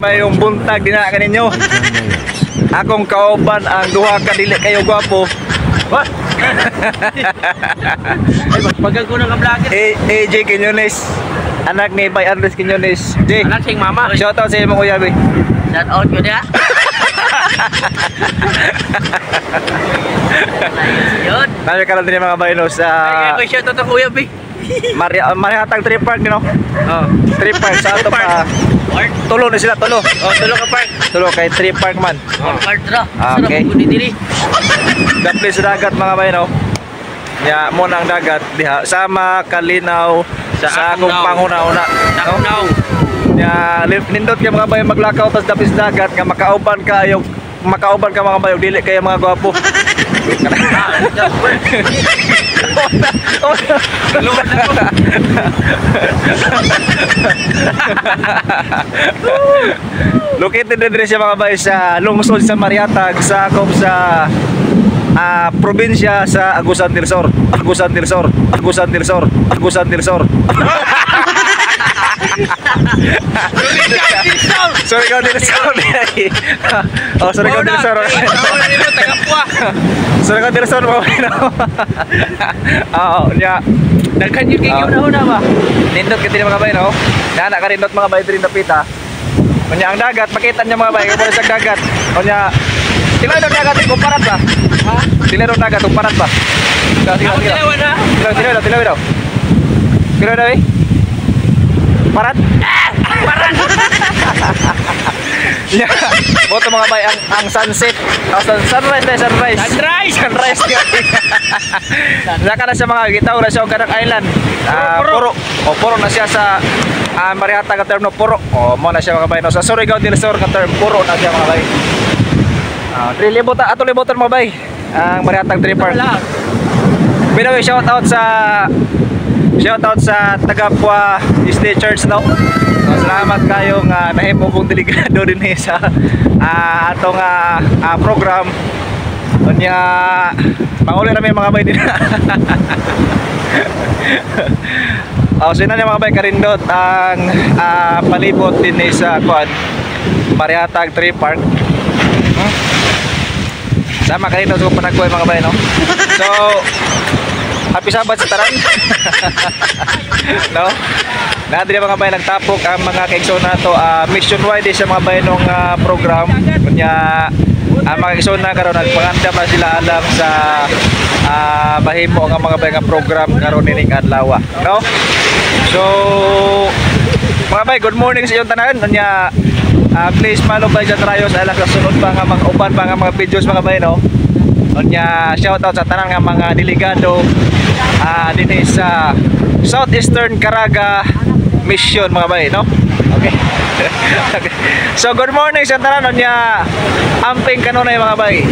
May yung buntag din na kaninyo. Akong kauban ang duha ka dili kayo gwapo. What? Bagal ko ng vlogger. AJ Quinones. Anak ni Bay Andres Quinones. J. Anak sing mama. Shout out sa imo kuya Bay. Shout out ko dia. Yun. Nabi ka lang din mga bayno sa Ay, shout out kuya Bi. Marihatag Tree Park no? Oh. Tree Park sa ato pa. Tulo na sila, tulo. Oh, tulo ka park. Tulo kay Tree Park man. Oh, park ra. Okay. Sarap ko diri. Dapli sa dagat mga bayno. Ya mo nang dagat diha sama kalinaw sa akong panguna-una. Now. Ya nindot kay mga bayo maglakaw tas dapli sa dagat nga makauban ka mga bayo dili kay mga gwapo. Located din siya mga bayo sa lungsod sa Mariatag sa akong sa probinsya sa Agusan del Sur. Sorry ka del Sur. Oh, sorry ka del Sur. Sorry ka del Sur mga bayno. Oo, nya. Daghan yun kay una ba? Nindot kita mga bayno. Nana ka nindot mga bayno diri napita. Kunya ang dagat, makita niya mga bayno kung sa dagat. Kunya sila daw dagat kumparat ba? Ha? Sila daw dagat kumparat ba? Tilaw daw. Tilaw daw eh. Parat? Parat. Yeah. Boto mga bay ang sunset. Sunrise. Naka na siya mga gitaw na siya og Kanak Island. Puro na siya sa Marihatag ka term no puro. Mo na siya mga bay no sa Surigao del Sur ka term puro na siya mga bay. 3 libutan ato libutan mga bay. Ang Marihatag Tree Park. By the way, shout out sa Tagapwa State Church no. So, salamat kayong nahimo kong delegado din sa atong program. Unya pauli na may mga bay din. So yun na mga bay karindot ang palibot din sa Marihatag Tree Park. Sama kanino sa panagkuhay mga bay no. So happy Sabat sa taran. No? Nadiri mga bay nagtapok ang mga kaigsoon nato mission wide sa mga bay nung program. Kunya ang mga kaigsoon na karon nagpangandam na sila alam sa bahimo nga mga bay nga program karon nining adlaw. No? So mga bay, good morning sa inyong tanan. Kunya please follow by sa trayo sa ilang kasunod pa nga mga uban pa nga mga videos mga bay no. Unya shout out sa tanan nga mga delegado dinhi sa Southeastern Caraga Mission mga bay no. Okay. Okay. So good morning sa tanan unya amping kanunay mga bay.